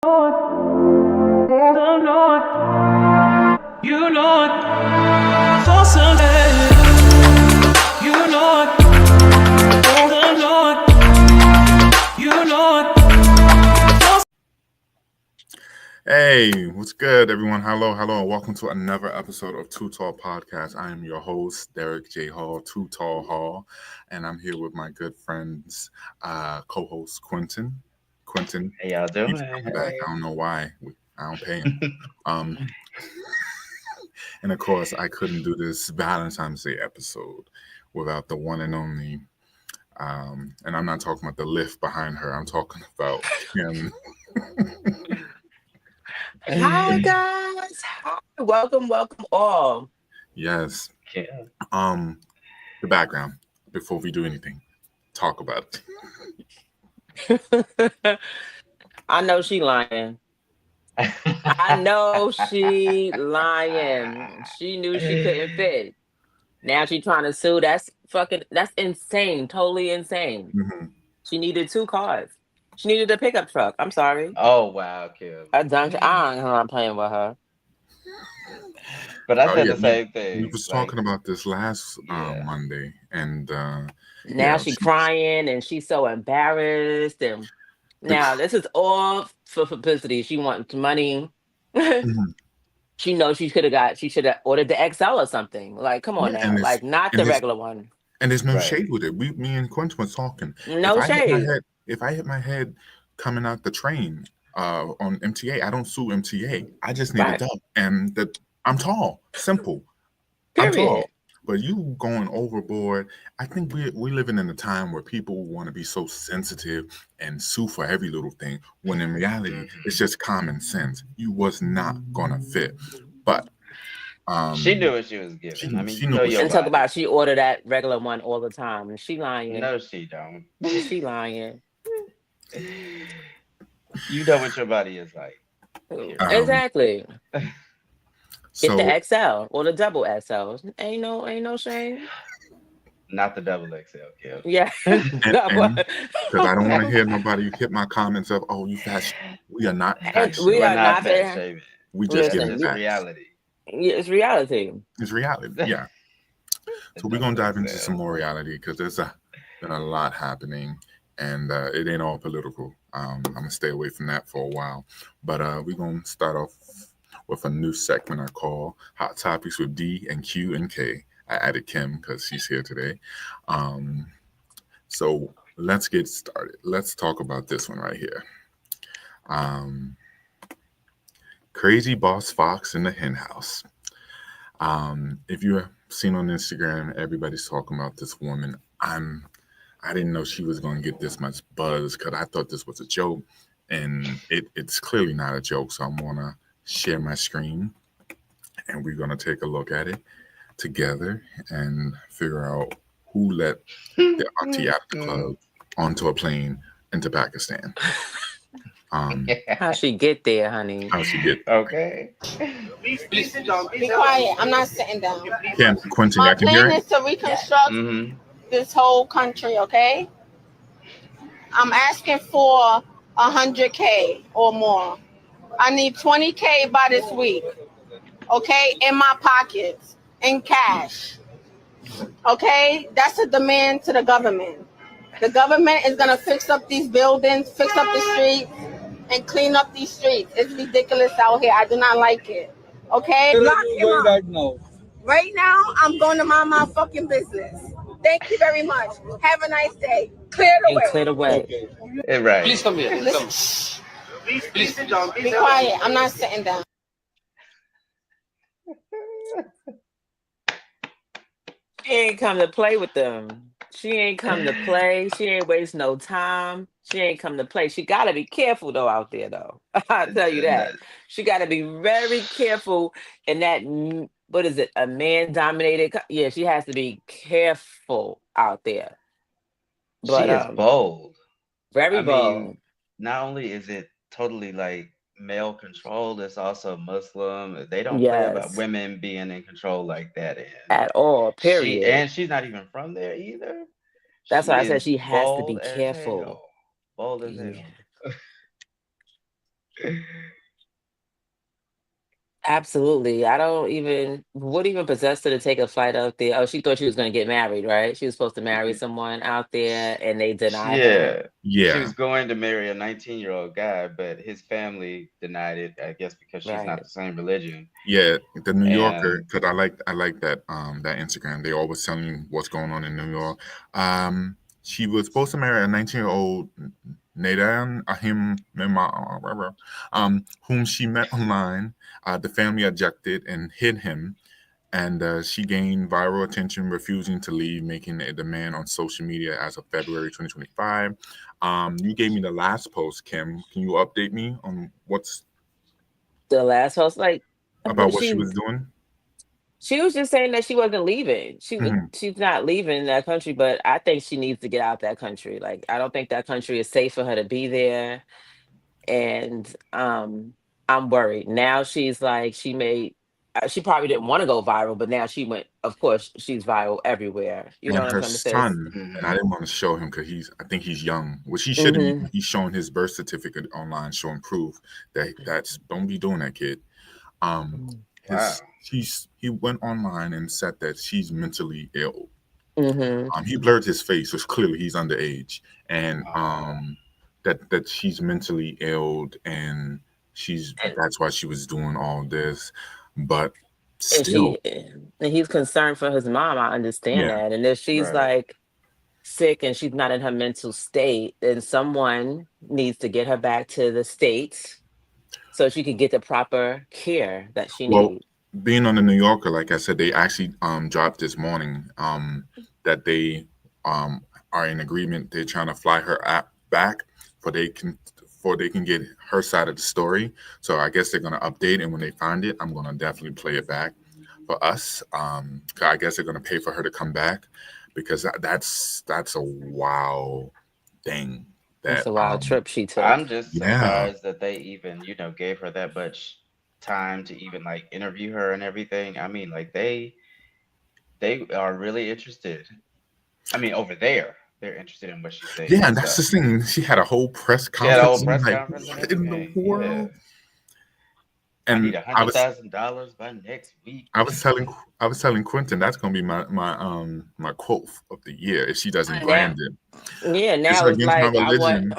You know it. For Sunday. You know it. You know it. Hey, what's good, everyone? Hello, and welcome to another episode of Too Tall Podcast. I am your host, Derek J. Hall, Too Tall Hall, and I'm here with my good friends, co-host Quentin. Quentin, How y'all doing? he's coming back. I don't know why. I don't pay him. And of course, I couldn't do this Valentine's Day episode without the one and only. And I'm not talking about the lift behind her. I'm talking about Kim. Hi guys. Hi. Welcome all. Yes. Yeah. The background before we do anything. Talk about it. I know she lying. I know she lying. She knew she couldn't fit. Now she trying to sue. That's insane. Totally insane. Mm-hmm. She needed 2 cars. She needed a pickup truck. I'm sorry. Oh wow, Kim. I'm not playing with her. But I said the same thing. We was talking about this last Monday, and now she's crying and she's so embarrassed. And now this is all for publicity. She wants money. Mm-hmm. She knows she should have ordered the XL or something. Like, come on now, like not the regular one. And there's no shade with it. Me and Quentin was talking. No shade. If I hit my head coming out the train on MTA, I don't sue MTA. I just need a dub, and that I'm tall, simple. Period. I'm tall. But you going overboard. I think we're living in a time where people want to be so sensitive and sue for every little thing, when in reality, it's just common sense. You was not going to fit. But she knew what she was giving. She knew and talk about she ordered that regular one all the time. And she lying. No, she don't. She lying. You know what your body is like. Exactly. So, get the XL or the double XL. Ain't no shame. Not the double XL, Kim. Yeah. Because I don't want to hear nobody hit my comments of, "Oh, you fat." We are not fat. We are not fat shaming. We just get it's reality. Yeah, it's reality. It's reality. Yeah. So we're gonna dive into some more reality because there's been a lot happening, and it ain't all political. I'm gonna stay away from that for a while, but we're gonna start off with a new segment I call Hot Topics with D and Q and K. I added Kim because she's here today. So let's get started. Let's talk about this one right here. Crazy Boss Fox in the hen house. If you've seen on Instagram, everybody's talking about this woman. I didn't know she was going to get this much buzz because I thought this was a joke, and it's clearly not a joke. So I'm going to share my screen, and we're going to take a look at it together and figure out who let the auntie out of the club onto a plane into Pakistan. How she get there, honey? How she get there? Okay. Be quiet. I'm not sitting down. Yeah, Quentin, my I can hear plan it. is to reconstruct this whole country, okay? I'm asking for 100K or more. I need 20K by this week, okay? In my pockets, in cash, okay? That's a demand to the government. The government is going to fix up these buildings, fix up the streets, and clean up these streets. It's ridiculous out here. I do not like it. Okay? Lock him up. Right now. Right now, I'm going to mind my fucking business. Thank you very much. Have a nice day. Clear the way. Clear the way. Okay. Right. Please come here. Listen. Please be quiet. I'm not sitting down. She ain't come to play with them. She ain't come to play. She ain't waste no time. She ain't come to play. She got to be careful, though, out there, though. I'll tell you that. She got to be very careful in that, what is it, a man-dominated... Yeah, she has to be careful out there. But, she is bold. Very bold. Mean, not only is it totally, like, male control, it's also Muslim. They don't play about women being in control like that. At all, period. And she's not even from there either. That's why I said she has to be careful. Bold as hell. Absolutely. I don't even what even possessed her to take a flight out there? Oh, she thought she was gonna get married, right? She was supposed to marry someone out there and they denied her. Yeah. She Yeah, was going to marry a 19-year-old guy, but his family denied it, I guess because she's not Right. the same religion. yeah. The New Yorker, And because I like that Instagram. They always telling you what's going on in New York. She was supposed to marry a 19-year-old Nadan Ahim Mema, whom she met online. The family objected and hid him, and she gained viral attention, refusing to leave, making a demand on social media as of February 2025. You gave me the last post, Kim. Can you update me on what's The last host, like about what she she was doing? she was just saying that she wasn't leaving. Mhm. She's not leaving that country, but I think she needs to get out that country. Like I don't think that country is safe for her to be there. And I'm worried. Now she's like she probably didn't want to go viral, but now she went, of course, she's viral everywhere. You know And what I'm her saying? Because son, and I mhm. didn't want to show him because I think he's young, which he shouldn't be. hmm He's showing his birth certificate online, showing proof that's don't be doing that, kid. Um, Wow. he went online and said that she's mentally ill. hmm He blurred his face, so it's clearly he's underage, and Oh, that she's mentally ill, and she's and that's why she was doing all this, but and still, he's concerned for his mom. I understand yeah. that. And if she's right. like sick and she's not in her mental state, then someone needs to get her back to the states so she could get the proper care that she Well, needs. being on the New Yorker, like I said, they actually dropped this morning that they um are in agreement. They're trying to fly her back for they can get her side of the story. So I guess they're gonna update, and when they find it, I'm gonna definitely play it back for us. 'Cause I guess they're gonna pay for her to come back because that's a wow thing It's that a wild trip she I'm took. just yeah. surprised that they even, gave her that much time to even like interview her and everything. I mean, like they are really interested. I mean, over there, they're interested in what she's saying Yeah, and and that's stuff. the thing. She had a whole press She had a whole conference. I'm press like, conference and what in the everything. Yeah. world? I need And a hundred thousand dollars by next week. I was telling I was telling Quentin that's gonna be my quote of the year if she doesn't Now, brand it. yeah, It's now it's against my like I want religion.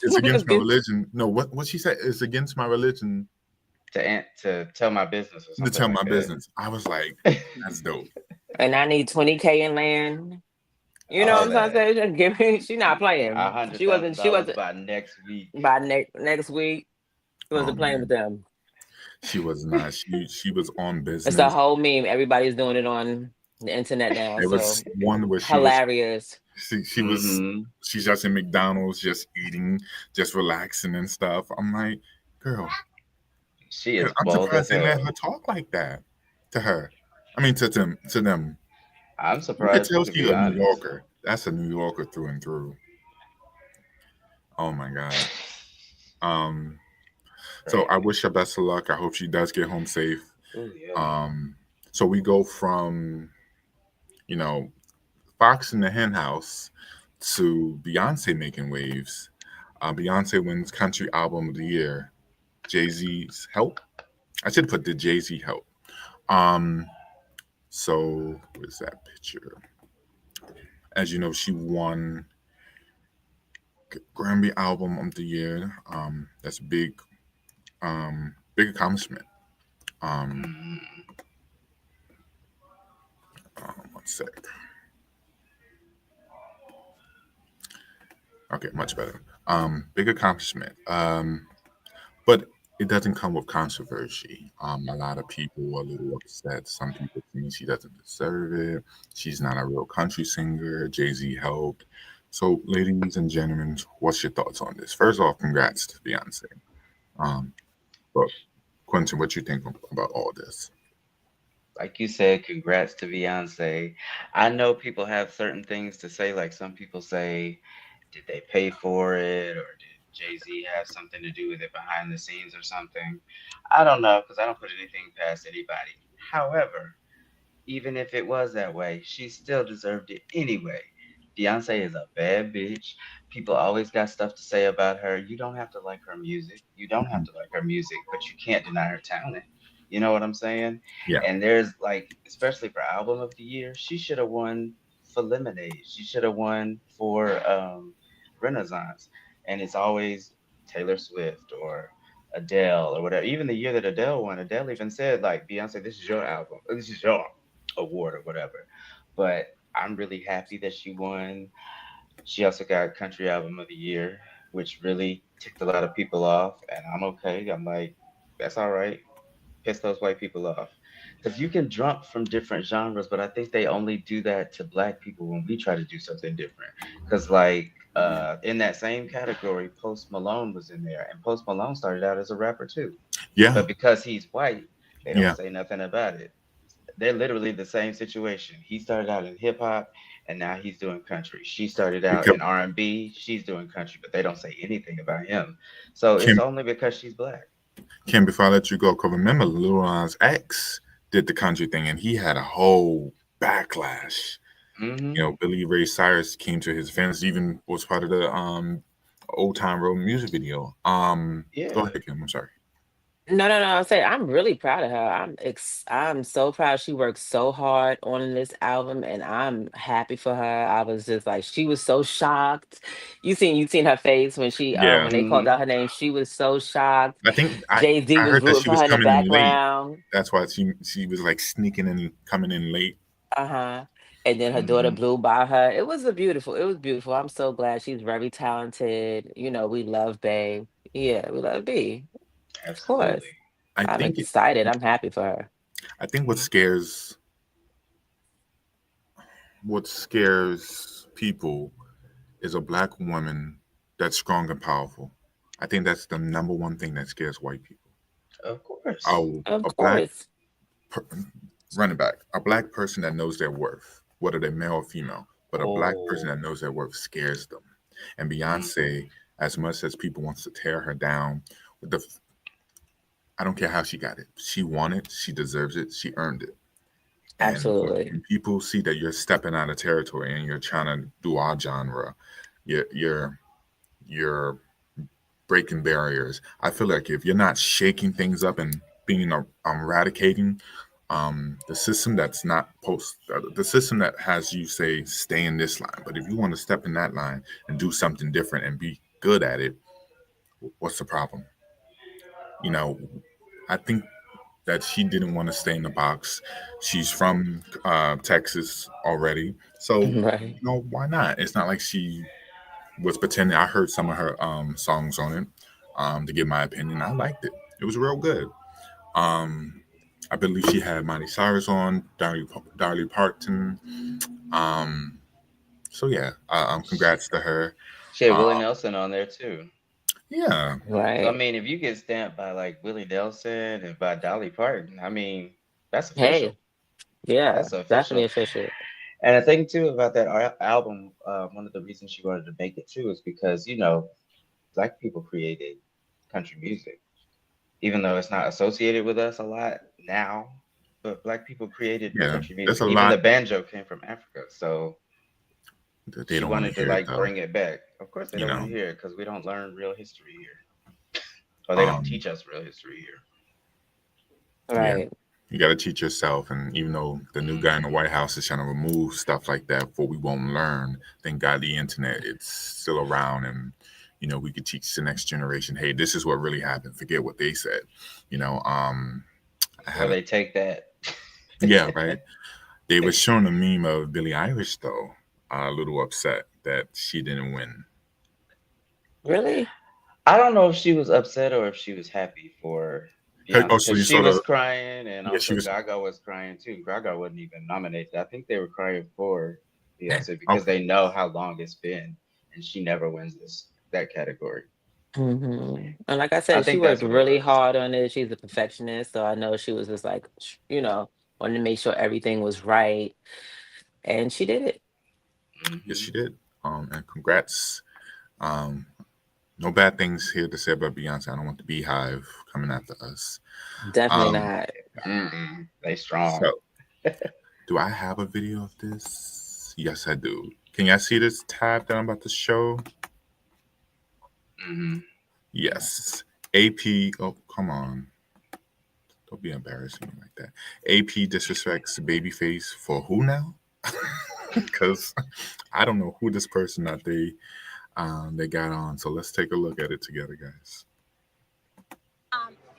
It's against my religion. No, what she said is against my religion To tell my business or to something tell like my that. business. I was like, that's dope. and I need 20K in land. You know All what I'm that. saying? Just give me. She not A playing. hundred She thousand wasn't. She dollars wasn't by next week. by next week. She Oh wasn't playing with man, them. she was not. She was on It's a business. whole meme. Everybody's doing it on the internet now. There So was one where hilarious. Mm-hmm. she's just in McDonald's, just eating, just relaxing and stuff. I'm like, girl, She is I'm bold as surprised they let hell. her talk like that to her. I mean, to them. I'm You could surprised tell too, to she be a New honest. Yorker. That's a New Yorker through and through. Oh my god. Um. So I Crazy. wish her best of luck. I hope she does get home safe. Oh yeah. Um. So we go from you know Fox in the Hen House to Beyonce making waves. Beyonce wins Country Album of the Year. Jay Z's Help. I should put the Jay Z Help. Um. So where's that picture? As you know, she won Grammy Album of the Year. That's a big accomplishment. Um, Mhm. one sec. Okay, much better. Big accomplishment. But it doesn't come with controversy. A lot of people are a little upset. Some people think she doesn't deserve it. She's not a real country singer. Jay Z helped. So, ladies and gentlemen, what's your thoughts on this? First off, congrats to Beyonce. Um, but Quentin, what you think about all this? Like you said, congrats to Beyonce. I know people have certain things to say. Like some people say, did they pay for it, or did Jay Z have something to do with it behind the scenes or something? I don't know because I don't put anything past anybody. However, even if it was that way, she still deserved it anyway. Beyonce is a bad bitch. People always got stuff to say about her. You don't have to like her music. You don't have Mhm. to like her music, but you can't deny her talent. You know what I'm saying? Yeah, And there's like, especially for album of the year, she should have won for Lemonade. She should have won for Renaissance. And it's always Taylor Swift or Adele or whatever. Even the year that Adele won, Adele even said like, Beyonce, this is your album. This is your award or whatever. But I'm really happy that she won. She also got Country Album of the Year, which really ticked a lot of people off, and I'm okay. I'm like, that's all right. Piss those white people off. Because you can jump from different genres, but I think they only do that to black people when we try to do something different. Because, like, in that same category, Post Malone was in there, and Post Malone started out as a rapper too. yeah, But because he's white, they don't yeah. say nothing about it. They're literally the same situation. He started out in hip hop and now he's doing country. She started out Because in R&B, she's doing country, but they don't say anything about him. So it's Kim, only because she's black. Kim, before I let you go, because remember Lil Nas X did the country thing, and he had a whole backlash. Hmm. Billy Ray Cyrus came to his fans, even was part of the Old Time Road music video. Go Yeah. ahead, Kim. I'm sorry. No, no, no. I'll say I'm really proud of her. I'm so proud. She worked so hard on this album, and I'm happy for her. I was just like, she was so shocked. You seen her face when she Yeah, when they called Hmm. out her name. She was so shocked. I think Jay-Z I was heard that rooting she for was her in the coming in late. background. That's why she was like sneaking in, coming in late. Uh-huh. And then her daughter Hmm. blew by her. It was beautiful. I'm so glad. She's very talented. We love Bae. Yeah, we love B. Of course. Absolutely. I I'm think excited. I'm happy for her. I think what scares people is a black woman that's strong and powerful. I think that's the number one thing that scares white people. Of course. Oh, Of a black course. per- running back, a black person that knows their worth, whether they're male or female, but a black person Oh. that knows their worth scares them. And Beyonce, Hmm. as much as people wants to tear her down, with I don't care how she got it. She won it. She deserves it. She earned it. And Absolutely. when people see that you're stepping out of territory and you're trying to do our genre, you're breaking barriers. I feel like if you're not shaking things up and being eradicating the system that's not the system that has you say stay in this line, but if you want to step in that line and do something different and be good at it, what's the problem? You know, I think that she didn't want to stay in the box. She's from Texas already, so Right. why not? It's not like she was pretending. I heard some of her songs on it to give my opinion. I liked it. It was real good. Um, I believe she had Miley Cyrus on, Dolly Parton. Um, so yeah, congrats to her. She had Uh, Willie Nelson on there too. yeah, So I Right. mean, if you get stamped by like Willie Nelson and by Dolly Parton, I mean, that's official. Hey, yeah, That's definitely official. official. And the thing too about that album, one of the reasons she wanted to make it too is because black people created country music, even though it's not associated with us a lot now. But black people created yeah. country There's music. a Even the lot banjo came from Africa, so that they she don't want to wanted to hear it like though. bring it back. Of course, they You don't want know, to hear it because we don't learn real history here, or they don't um, teach us real history here. yeah. Right. You got to teach yourself, and even though the new guy in the Hmm. White House is trying to remove stuff like that, for we won't learn. Thank God the internet it's still around, and we could teach the next generation. Hey, this is what really happened. Forget what they said. You know, I Or had a they take that. yeah, right. They were showing a meme of Billie Eilish though, a little upset that she didn't win. Really? I don't know if she was upset or if she was happy for Oh, Beyonce so because you she saw was the crying and yeah, she also was Gaga was crying too. Gaga wasn't even nominated. I think they were crying for Beyonce because okay. they know how long it's been and she never wins that category. And like I I said, she think worked that's what it really was. hard on it. She's a perfectionist, so I know she was just like, wanted to make sure everything was right, and she did it. Yes, Hmm. she did. And congrats. Um, no bad things here to say about Beyonce. I don't want the Beehive coming after us. Definitely Um, not. Mm-mm. They so strong. do I have a video of this? Yes, I do. Can y'all see this tab that I'm about to show? Hmm. Yes. AP. Oh, come on. Don't be embarrassing me like that. AP disrespects Babyface for who now? Because I don't know who this person that they got on. So let's take a look at it together, guys.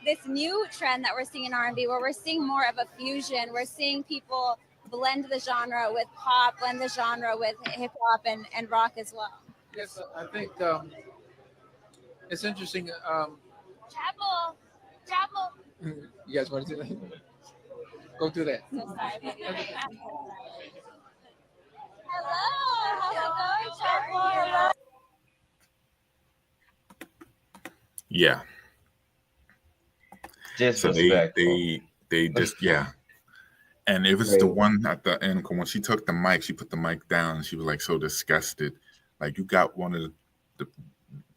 This new trend that we're seeing in R&B, where we're seeing more of a fusion. We're seeing people blend the genre with pop, blend the genre with hip hop and rock as well. Yes, I think it's interesting. Chapel, Chapel. You guys want to do that? Go do that. So sorry. Hello, how's it going, Chapel? Hello. Yeah. So Disrespectful. they just yeah. And it was the Right. one at the end when she took the mic, she put the mic down. She was like so disgusted. Like you got one of the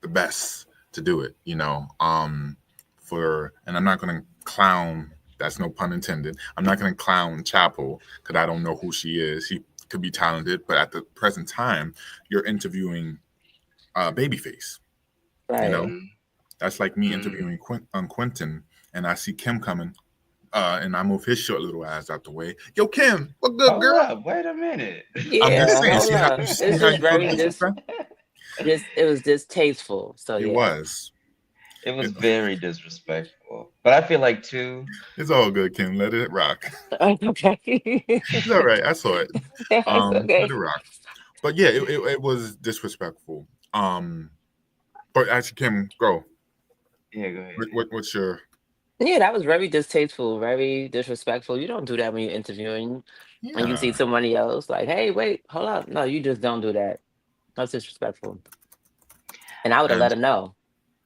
the best to do it, for and I'm not gonna clown, that's no pun intended. I'm not gonna clown Chapel because I don't know who she is. She could be talented, but at the present time, you're interviewing Babyface. You know, Right. Hmm. that's like me Hmm. interviewing Quentin, and I see Kim coming, and I move his short little ass out the way. Yo, Kim, what good Hold girl? up, wait a minute. I'm just Yeah, saying. hold See how you up. see It's how just you feel very disrespect? it was distasteful. So It yeah. was. It was It, very disrespectful. But I feel like too. it's all good, Kim. Let it rock. Okay. It's all right. I saw it. It's Let okay. it rock. But yeah, it was disrespectful. But actually, Kim, go. Yeah, go ahead. What's your? Yeah, that was very distasteful, very disrespectful. You don't do that when you're interviewing and you see Yeah, somebody else like, hey, wait, hold up. No, you just don't do that. That's disrespectful. And I would have and let her know.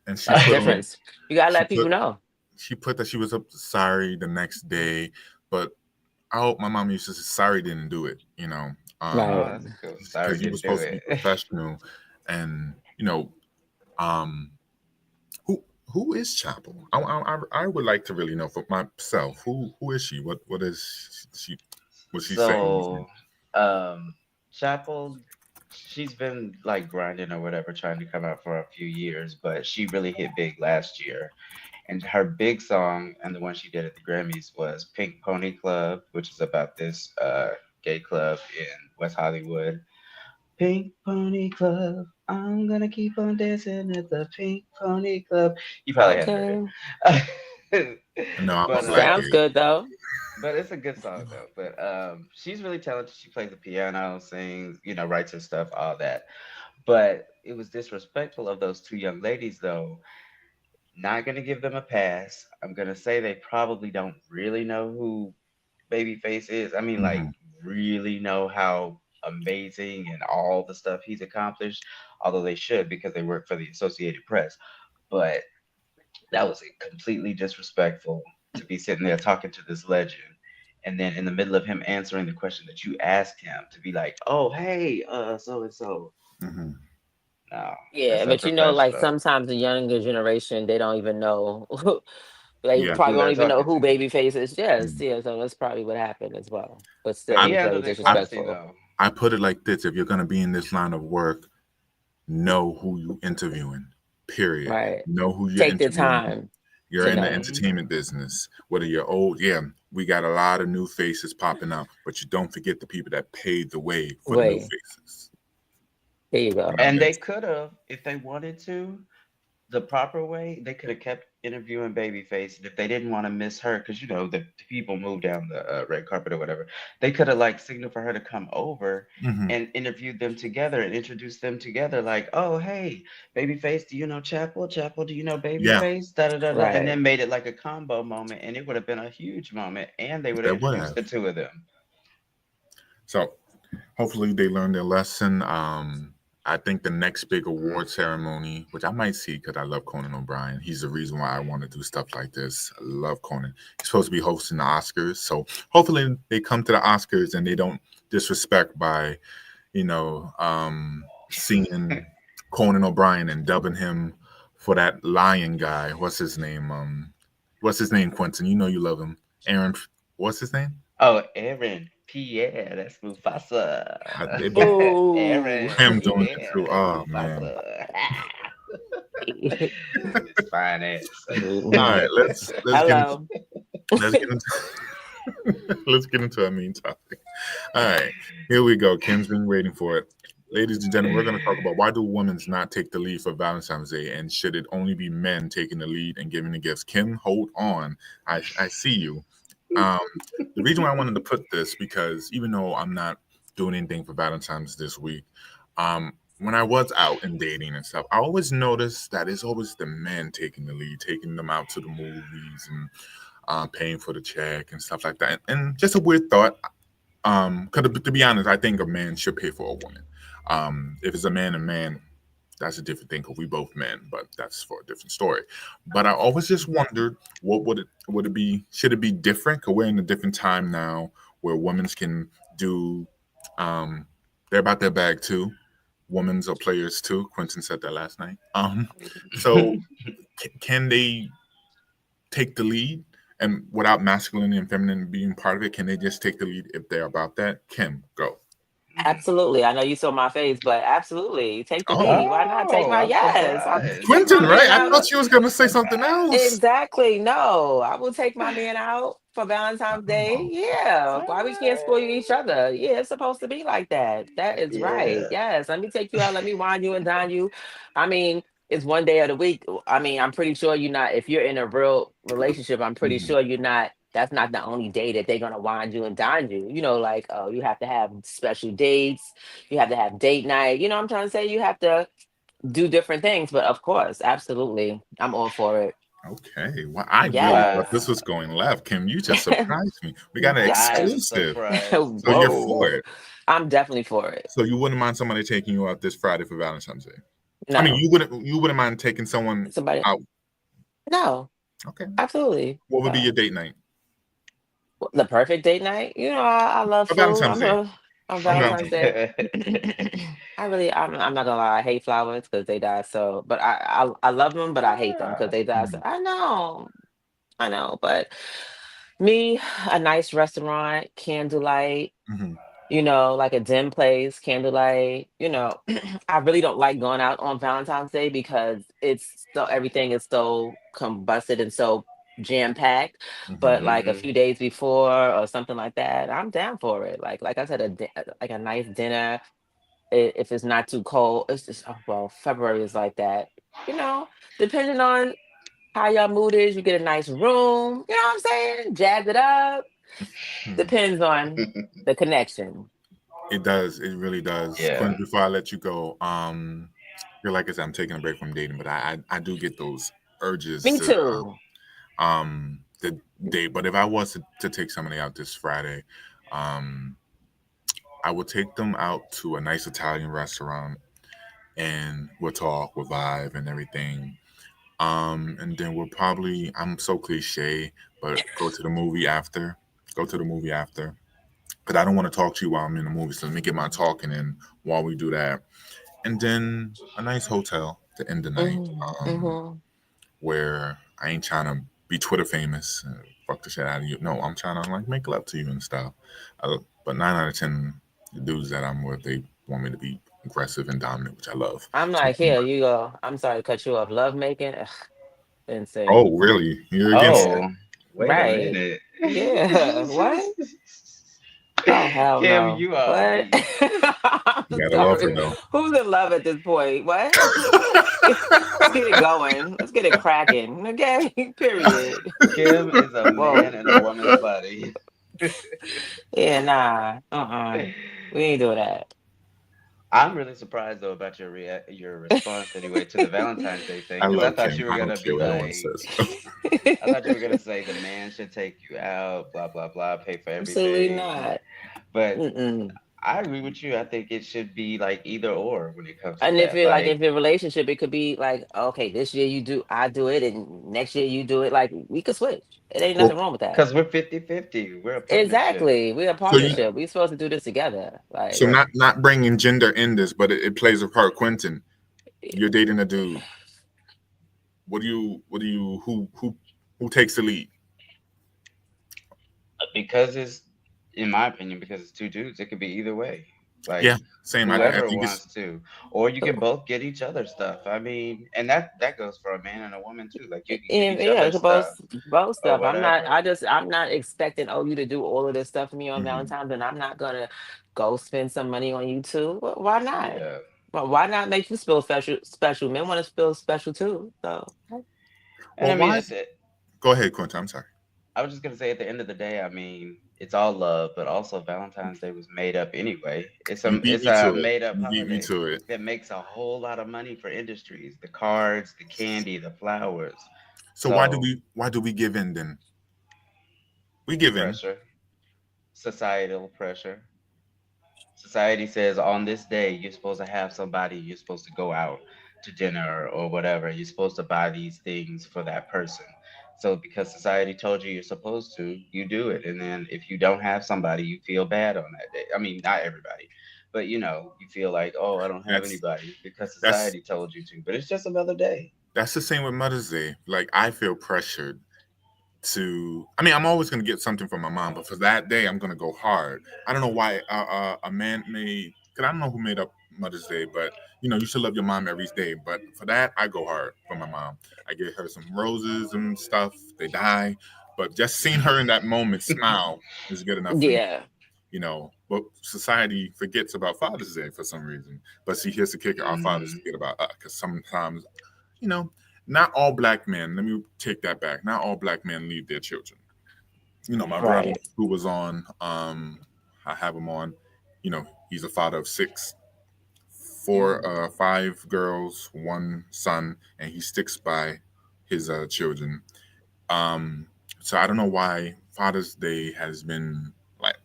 and she That's the put on. difference. You gotta She let put people know. she put that she was up sorry the next day, but I hope my mom used to say sorry didn't do it. Oh, Right. that's cool. Sorry, Because you were didn't do supposed to be it. professional, and um, who who is Chapel? I would like to really know for myself. Who is she? What is she? What's she saying? So, um, Chapel, she's been like grinding or whatever, trying to come out for a few years, but she really hit big last year. And her big song, and the one she did at the Grammys, was Pink Pony Club, which is about this gay club in West Hollywood. Pink Pony Club, I'm gonna keep on dancing at the Pink Pony Club. You probably hadn't heard Okay. it. No, I'm a But black Sounds gay. good though. it's a good song though. But she's really talented. She plays the piano, sings, writes her stuff, all that. But it was disrespectful of those two young ladies though. Not gonna give them a pass. I'm gonna say they probably don't really know who Babyface is. I mean, like, Hmm. really know how amazing and all the stuff he's accomplished, although they should because they work for the Associated Press. But that was completely disrespectful to be sitting there talking to this legend. And then in the middle of him answering the question that you asked him to be like, oh, hey, so and so. Hmm. No, Yeah, that's but like unprofessional. sometimes the younger generation, they don't even know they Yeah. probably Who don't they're even know talking who to. Babyface is. Yes, Mm. yeah, so that's probably what happened as well. But But still it he was I, very handled it I classy, disrespectful. though. I put it like this: if you're gonna be in this line of work, know who you interviewing. Period. Right. Know who you're Take the interviewing. time You're to in the know. Hmm. entertainment business. Whether you're old, yeah, we got a lot of new faces popping up, but you don't forget the people that paved the way for the new Wait, faces. there you And go. I'm And done. they could have, if they wanted to, the proper way, they could have kept interviewing Babyface, and if they didn't want to miss her, because the people move down the red carpet or whatever, they could have like signaled for her to come over Hmm. and interviewed them together and introduced them together. Like, oh hey, Babyface, do you know Chapel? Chapel, do you know Yeah, Babyface? Da da da da, and Right. then made it like a combo moment, and it would have been a huge moment, and they would have that would introduced have. the two of them. So hopefully they learned their lesson. I think the next big award ceremony, which I might see because I love Conan O'Brien. He's the reason why I want to do stuff like this. I love Conan. He's supposed to be hosting the Oscars, so hopefully they come to the Oscars and they don't disrespect by, seeing Conan O'Brien and dubbing him for that lion guy. What's his name? What's his name? Quentin. You know you love him. Aaron. What's his name? Oh, Aaron Pierre, that's I, Mufasa. it be Boo. him Aaron, doing it Pierre, too. that's Oh man. Mufasa. His fine ass. All right, let's get into Hello. let's get into let's get into our main topic. All right, here we go. Kim's been waiting for it. Ladies and gentlemen, we're going to talk about why do women not take the lead for Valentine's Day, and should it only be men taking the lead and giving the gifts? Kim, hold on. I see you. Um, the reason why I wanted to put this because even though I'm not doing anything for Valentine's this week, when I was out and dating and stuff, I always noticed that it's always the men taking the lead, taking them out to the movies and paying for the check and stuff like that. And just a weird thought, because to be honest, I think a man should pay for a woman. If it's a man, that's a different thing because we both men, but that's for a different story. But I always just wondered, what would it be? Should it be different? Because we're in a different time now where women can do, they're about their bag too. Women's are players too. Quentin said that last night. So can they take the lead? And without masculine and feminine being part of it, can they just take the lead if they're about that? Kim, go. Absolutely. I know you saw my face, but absolutely. Take the Oh, lead. Why not take Oh, my I'm yes? I'll surprised. take my Quentin, right? man I out. thought you was gonna say something else. Exactly. No, I will take my man out for Valentine's Day. Oh, Yeah. Why we can't spoil each other? Yeah, it's supposed to be like that. That is right. Yeah. Yes. Let me take you out. Let me wine you and dine you. I mean, it's one day of the week. I mean, I'm pretty sure you're not, if you're in a real relationship, I'm pretty mhm. sure you're not, that's not the only day that they're going to wine you and dine you. You know, like, oh, you have to have special dates. You have to have date night. You know what I'm trying to say? You have to do different things. But of course, absolutely. I'm all for it. Okay. Well, I really Yes. thought this was going left, Kim. You just surprised me. We got an I'm exclusive. surprised. So you're for Whoa. it. I'm definitely for it. So you wouldn't mind somebody taking you out this Friday for Valentine's Day? I mean, No. you wouldn't mind taking someone Somebody out. no, Okay. absolutely. What would be your No. date night The perfect date night. You know, I love for food. Valentine's Day? On On Valentine's Valentine's Day. Day. I'm not gonna lie, I hate flowers because they die so, but I love them, but I hate them because Ah, they die so. Mhm, I know, but me, a nice restaurant, candlelight, mhm, like a dim place, candlelight. I really don't like going out on Valentine's Day because everything is so combusted and so jam packed. But mhm. like a hmm few days before or something like that, I'm down for it. Like I said, like a nice dinner. If it's not too cold, it's just well, February is like that. You know, depending on how your mood is, you get a nice room. You know what I'm saying? Jazz it up. Hmm. Depends on the connection. It does. It really does. Yeah. Quinn, before I let you go, feel like I said I'm taking a break from dating, but I do get those urges Me to too. the date. But if I was to take somebody out this Friday, um, I would take them out to a nice Italian restaurant and we'll talk, we'll vibe and everything. And then we'll probably, I'm so cliche, but go to the movie after. Go to the movie after. Because I don't want to talk to you while I'm in the movie. So let me get my talking in while we do that. And then a nice hotel to end the night. Mhm, Um, mhm. where I ain't trying to be Twitter famous and fuck the shit out of you. No, I'm trying to like make love to you and stuff. But 9 out of 10 dudes that I'm with, they want me to be aggressive and dominant, which I love. I'm So, like, here you go. I'm sorry to cut you off. Love making, ugh, insane. oh, really? You're against it? Oh, wait a Right. minute. Yeah. What? Oh hell Kim, no. you are What? deep. You I'm gotta love her sorry. though. Who's in love at this point? What? Let's get it going. Let's get it cracking. Okay. Period. Kim is a man Whoa. in a woman's body. Yeah, nah. We ain't doing that. I'm really surprised though about your response anyway to the Valentine's Day thing I because I love thought Kim. you were I don't gonna care be what anyone like, says. I thought you were gonna say the man should take you out, blah blah blah, pay for Absolutely everything. not. But Mm-mm. I agree with you. I think it should be like either or when it comes to And if that. it like Like, if in relationship, it could be like, okay, this year you do, I do it, and next year you do it. Like we could switch. It ain't Well, nothing wrong with that. because we're 50-50, we're a partnership. Exactly. We're a so you, Yeah, partnership. We're supposed to do this together. so Like right. not bringing gender in this, but it plays a part. Quentin, you're dating a dude. Who takes the lead? Because it's in my opinion, because it's two dudes, it could be either way. Yeah, Like same. I whoever think it's wants to, or you can both get each other stuff. I mean, and that goes for a man and a woman too. Like you can give And each yeah, other it's stuff both or stuff. whatever. I'm not expecting you to do all of this stuff for me on mhm. Valentine's, and I'm not gonna go spend some money on you too. Why not? Yeah. Well, why not make you feel special? Men want to feel special too. So And Well, I mean, why? Go ahead, Quentin. I'm sorry. I was just gonna say at the end of the day, I mean, it's all love, but also Valentine's Day was made up anyway. You beat It's me to a it. made up You beat me holiday to it. that makes a whole lot of money for industries, the cards, the candy, the flowers. So So why do we give in then? We give in pressure, societal pressure. Society says on this day you're supposed to have somebody, you're supposed to go out to dinner or whatever, you're supposed to buy these things for that person. So because society told you you're supposed to, you do it, and then if you don't have somebody, you feel bad on that day. I mean, not everybody, but you feel like, oh, I don't have that's anybody because that's society told you to, but it's just another day. that's the same with Mother's Day. Like I feel pressured to. I mean, I'm always going to get something from my mom, but for that day, I'm going to go hard. I don't know why a man made. Cause I don't know who made up Mother's Day, but you should love your mom every day. But for that, I go hard for my mom. I get her some roses and stuff. They die, but just seeing her in that moment smile is good enough for me. yeah, But society forgets about Father's Day for some reason. But see, here's the kicker: our fathers Hmm. forget about us because sometimes, you know, not all black men. Let me take that back. Not all black men leave their children. My brother right. who was on, I have him on. He's a father of six, four, Mm. 5 girls, one son, and he sticks by his children. Um, so I don't know why Father's Day has been like,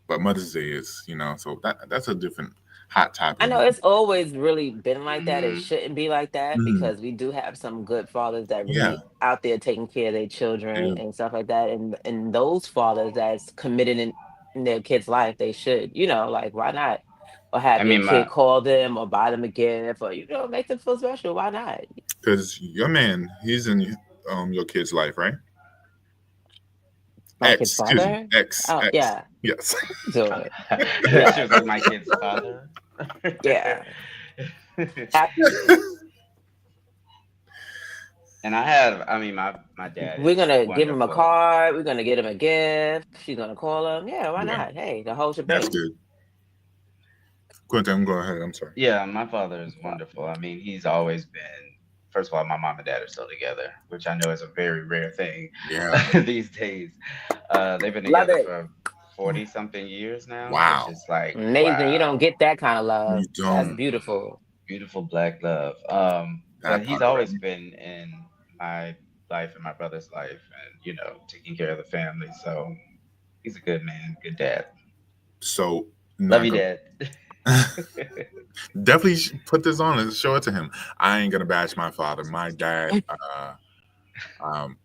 but Mother's Day is. So that's a different hot I topic. know it's always really been like that. It Hmm. shouldn't be like that Mhm. because we do have some good fathers that Yeah, really out there taking care of their children yeah, and stuff like that. And those fathers that's committed in their kid's life, they should, like why not? Or I have your mean, kid my call them or buy them a gift or make them feel special. Why not? because your man, he's in your kid's life, right? My kid's X, excuse me, father? X, Oh X. yeah, Yes. do it. she Yeah, was like my kid's father. yeah. And I mean, my dad We're is gonna give him a wonderful. card. We're gonna get him a gift. She's gonna call him. Yeah, why Yeah, not? Hey, the whole that's shebang. good. Quentin, go ahead. I'm sorry. Yeah, my father is wonderful. I mean, he's always been. First of all, my mom and dad are still together, which I know is a very rare thing Yeah. these days. They've been Love together it. for 40 something years now, which Wow. is like, Amazing. You don't wow, get that kind of love. You That's don't. beautiful. beautiful black love. But That he's part right. always been in my life and my brother's life, and taking care of the family. So he's a good man, good dad. So Love not you, gonna dad. definitely put this on and show it to him. I ain't gonna bash my father. My dad. Um,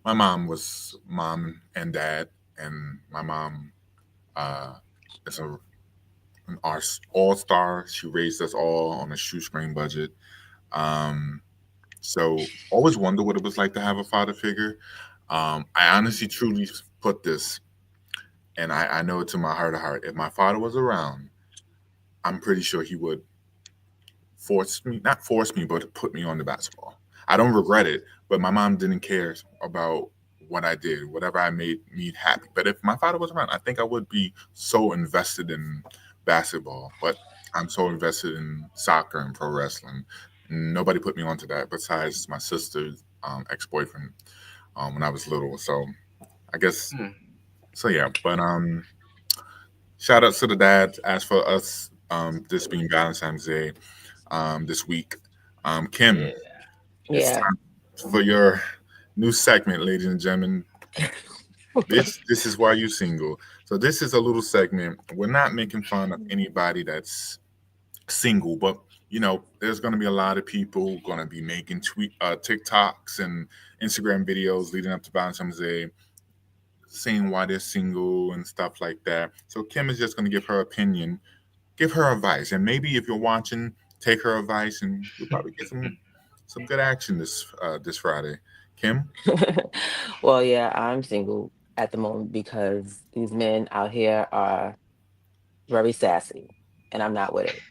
my mom was mom and dad, and my mom is an all star. She raised us all on a shoestring budget. Um, so always wonder what it was like to have a father figure. I honestly, truly put this, and I know it to my heart of heart. If my father was around, I'm pretty sure he would force me, not force me, but put me on the basketball. I don't regret it, but my mom didn't care about what I did, whatever I made me happy. But if my father was around, I think I would be so invested in basketball. But I'm so invested in soccer and pro wrestling. Nobody put me onto that besides my sister's ex-boyfriend when I was little. So I guess Hmm. so. Yeah, but shout out to the dad. As for us, this being Valentine's Day, this week. Kim, Yeah. it's Yeah. time for your new segment, ladies and gentlemen. This is why you single. So this is a little segment. We're not making fun of anybody that's single, but there's going to be a lot of people going to be making TikToks and Instagram videos leading up to Valentine's Day, saying why they're single and stuff like that. So Kim is just going to give her opinion, give her advice, and maybe if you're watching, take her advice, and you'll probably get some good action this Friday. Kim, Well, yeah, I'm single. at the moment because these men out here are very sassy, and I'm not with it.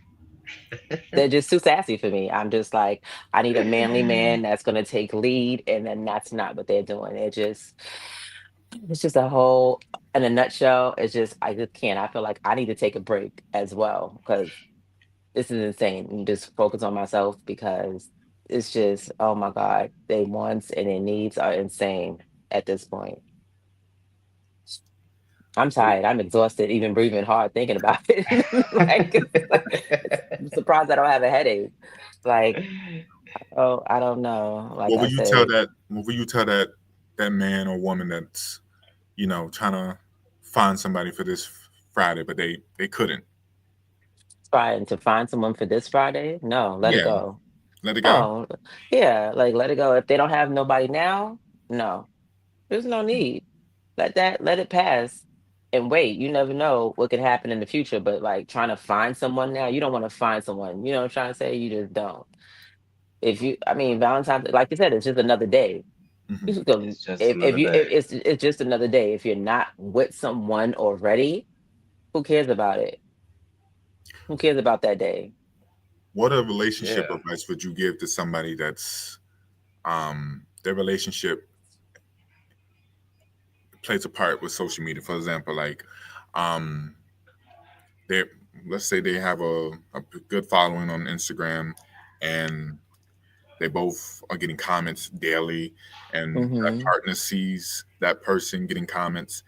They're just too sassy for me. I'm just like, I need a manly man that's gonna take lead, and then that's not what they're doing. It's just a whole, in a nutshell. It's just I just can't. I feel like I need to take a break as well because this is insane. And just focus on myself because it's just, oh my God, their wants and their needs are insane at this point. I'm So, tired. I'm exhausted, even breathing hard, thinking about it. I'm surprised I don't have a headache. Like, oh, I don't know. Like what I will you tell said, that? What will you tell that man or woman that's trying to find somebody for this Friday, but they couldn't? trying to find someone for this Friday. No, let it Yeah, go. let it go. Oh, yeah, like let it go. If they don't have nobody now, no, there's no need. Let it pass and wait. You never know what could happen in the future. But like trying to find someone now, you don't want to find someone. You know what I'm trying to say? You just don't. If you, I mean, Valentine's, like you said, it's just another day. Hmm. You just go, It's just another if day. it's just another day. If you're not with someone already, who cares about it? Who cares about that day? What a relationship Yeah. advice would you give to somebody that's their relationship plays a part with social media? For example, like um, they let's say they have a good following on Instagram, and they both are getting comments daily, and that Hmm. partner sees that person getting comments,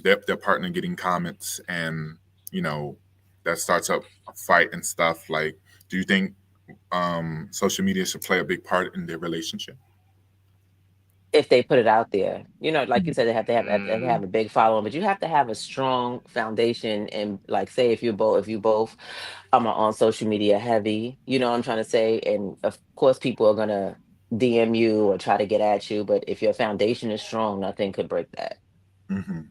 their partner getting comments, and you know that starts up a fight and stuff. Like, do you think social media should play a big part in their relationship? If they put it out there, like you Mhm. said, they have a big following, but you have to have a strong foundation. And like, say if you both are on social media heavy, you know what I'm trying to say. And of course, people are gonna DM you or try to get at you, but if your foundation is strong, nothing could break that. Hmm.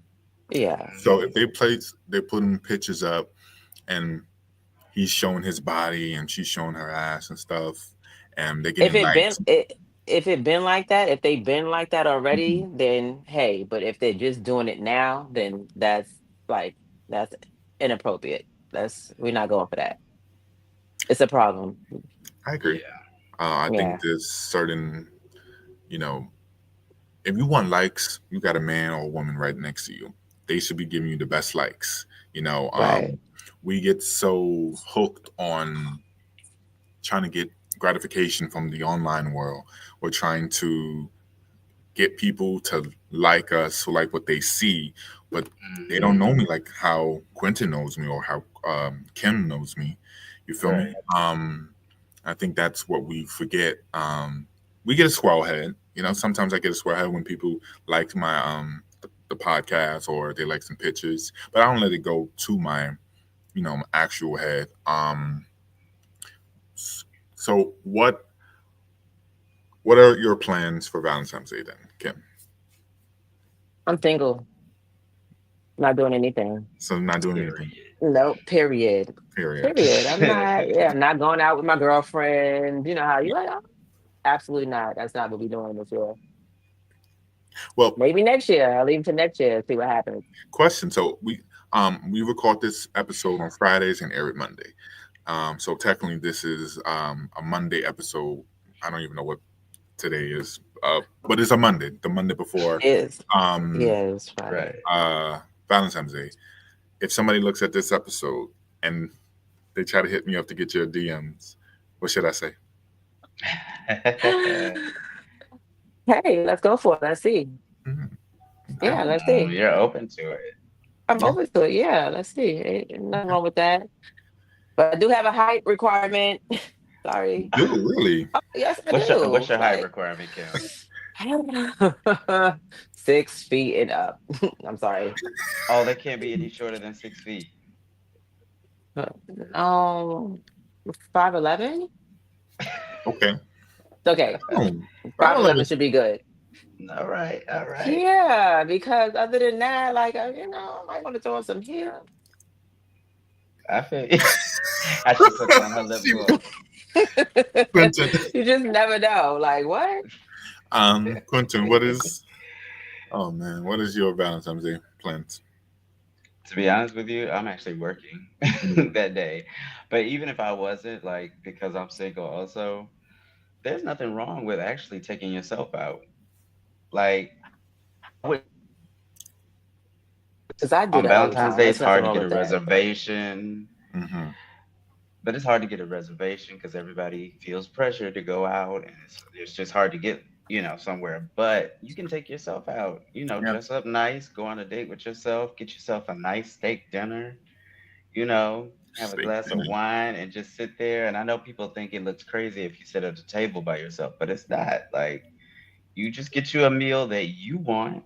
Yeah. So if Mm, they're putting pictures up, and he's showing his body and she's showing her ass and stuff, and they're If getting it been likes. it if it been like that, if they been like that Mhm. already, then hey. But if they're just doing it now, then like that's inappropriate. That's We're not going for that. It's a problem. I agree. yeah. I think Yeah. there's certain, you know, if you want likes, you got a man or a woman right next to you. They should be giving you the best likes. You know, Right. we get so hooked on trying to get gratification from the online world. We're trying to get people to like us, or like what they see, but they don't Hmm. know me like how Quentin knows me or how Kim knows me. You feel me? Right. I think that's what we forget. We get a swell head. Sometimes I get a swell head when people like my the podcast, or they like some pictures, but I don't let it go to my my actual head. So what are your plans for Valentine's Day then, Kim? I'm single, not doing anything. So not doing anything. Period. No, period. Period. Period. I'm not going out with my girlfriend. You know how you like, oh, absolutely not. That's not what we're doing this year. Well, Maybe next year. I'll leave it to next year, see what happens. question. So we record this episode on Fridays and air it Monday. So technically this is a Monday episode. I don't even know what today is. But it's a Monday, the Monday before It's um Yeah, it's Friday. Right. uh Valentine's Day. If somebody looks at this episode and they try to hit me up to get your DMs, what should I say? Hey, let's go for it. Let's see. Mhm. Okay. Yeah, let's see. You're open to it. I'm Yeah. open to it. Yeah, let's see. Ain't nothing wrong with that. But I do have a height requirement. Sorry. Do really? Oh, yes, I What's do. your height Like, requirement, Kim? I don't know. 6 feet and up. I'm sorry. Oh, they can't be any shorter than 6 feet. Um, 5'11"? Okay. Okay. Oh, 5'11" 5'11". should be good. All right. All right. Yeah, because other than that, like, I might want to throw in some here. I feel as she puts on her lip gloss. Quentin, You just never know. Like, what? Quentin, what is Oh man, what is your Valentine's Day plans? To be honest with you, I'm actually working Mm. that day. But even if I wasn't, like, because I'm single also, there's nothing wrong with actually taking yourself out. Like, I would Because I do on that all the Valentine's time. Day, it's There's nothing hard to wrong get a with that. But reservation. Mm-hmm. But it's hard to get a reservation because everybody feels pressure to go out, and it's just hard to get somewhere. But you can take yourself out, Yeah, dress up nice, go on a date with yourself, get yourself a nice steak dinner, you know, have a steak glass of dinner. wine and just sit there. And I know people think it looks crazy if you sit at a table by yourself, but it's not. Like, you just get you a meal that you want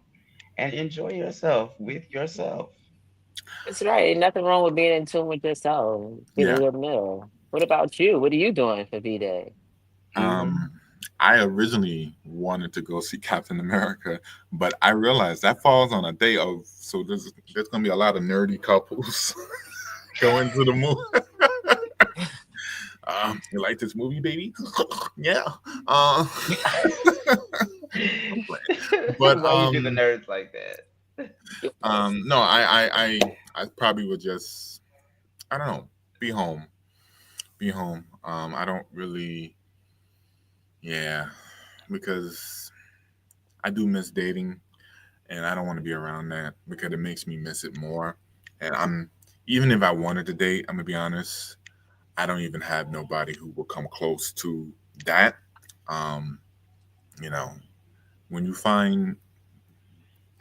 and enjoy yourself with yourself. it's right. Ain't nothing wrong with being in tune with yourself, getting Yeah. a good meal. What about you? What are you doing for V Day? Hmm. Um, I originally wanted to go see Captain America, but I realized that falls on a day of, so there's gonna be a lot of nerdy couples going to the movie. You like this movie, baby? Yeah. Uh, I'm playing. But Why you do the nerds like that? Yes. no, I probably would just, I don't know, be home, be home. I don't really, yeah, because I do miss dating, and I don't want to be around that because it makes me miss it more. And even if I wanted to date, I'm gonna be honest, I don't even have nobody who will come close to that. Um, you know, when you find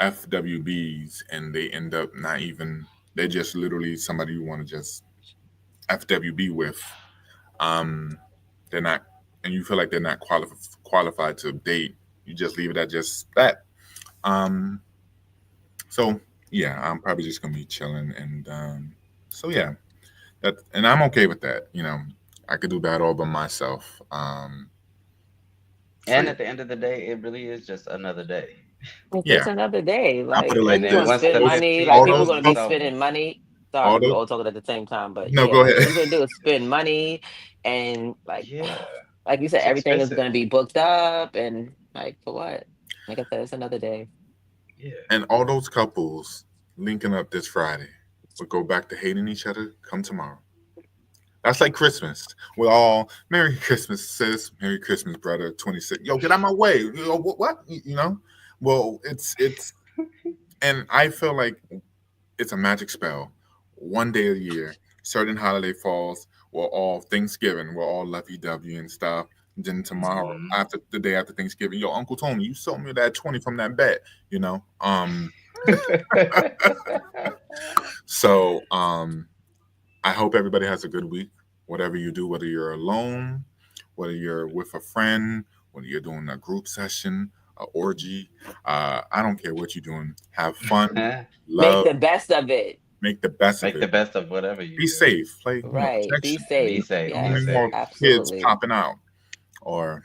FWBs and they end up not even, they're just literally somebody you want to just FWB with. Um, they're not, and you feel like they're not qualified to date. You just leave it at just that. Um, so yeah, I'm probably just gonna be chilling, and so yeah, and I'm okay with that. I could do that all by myself. So And yeah, at the end of the day, it really is just another day. It's yeah, just another day. I put Like, it are And like you then going to this: once spend the money? 15th Like, all people those goes, going to be it's couples, over. spending money. Sorry, all we were those. all talking at the same time, but No, go yeah, ahead. all you're going to do is spend money. And, Yeah, like you said, it's everything is expensive. going to be booked up. And, like, for what? Like I said, it's another day. Yeah. And all those couples linking up this Friday will go back to hating each other come tomorrow. That's like Christmas. We're all Merry Christmas, sis. Merry Christmas, brother. 26. Yo, get out my way. What? Well, it's and I feel like it's a magic spell. One day a year, certain holiday falls, we're all Thanksgiving, we're all lovey dovey and stuff. Then tomorrow, Hmm. after the day after Thanksgiving, yo, Uncle Tony, you sold me that 20 from that bet, you know. So I hope everybody has a good week. Whatever you do, whether you're alone, whether you're with a friend, whether you're doing a group session, a orgy, I don't care what you're doing. Have fun, Make love, the best of it. make the best of Make the it. best of whatever you're Be doing. safe. Play, Right. Be protection. Be safe. safe. Don't Be any Yes, more safe. kids absolutely. popping out, or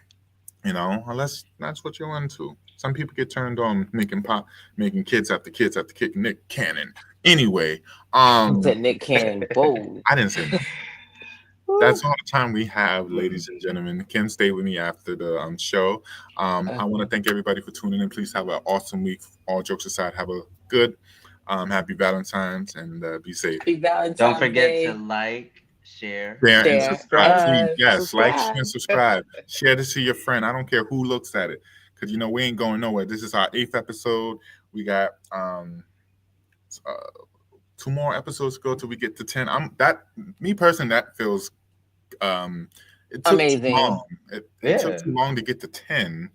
unless that's what you're into. Some people get turned on making kids after kids after kid. Nick Cannon. Anyway, To Nick Cannon. Whoa. I didn't say nothing. Woo. That's all the time we have, Mm. ladies and gentlemen. Kim, stay with me after the show. I want to Okay. thank everybody for tuning in. Please have an awesome week. All jokes aside, have a good, happy Valentine's, and be safe. Happy Don't Valentine's forget to Day. like, share, Share and and Share. subscribe. subscribe. Please, yes, like, share, and Subscribe. subscribe. Share this to your friend. I don't care who looks at it, because we ain't going nowhere. This is our 8th episode. We got uh, 2 more episodes to go till we get to 10. Me personally, that feels it took too long. Amazing. It took Yeah. too long to get to 10.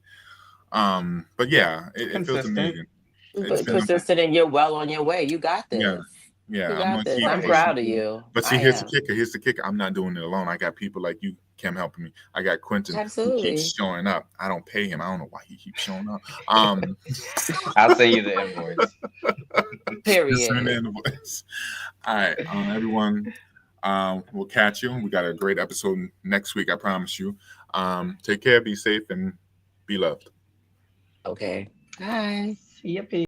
But yeah, it feels Consistent. amazing. It's But been persistent and you're well on your way. You got yeah, this. yeah. You I'm got gonna this. keep I'm Right. pushing proud of through. you. But see, I here's the am. kicker. Here's the kicker. I'm not doing it alone. I got people like you, Kim, helping me. I got Quentin who keeps Absolutely. showing up. I don't pay him. I don't know why he keeps showing up. I'll send you the invoice. Just send Period. in the voice. All right, everyone. We'll catch you. We got a great episode next week. I promise you. Take care. Be safe and be loved. Okay. Bye. Yippee.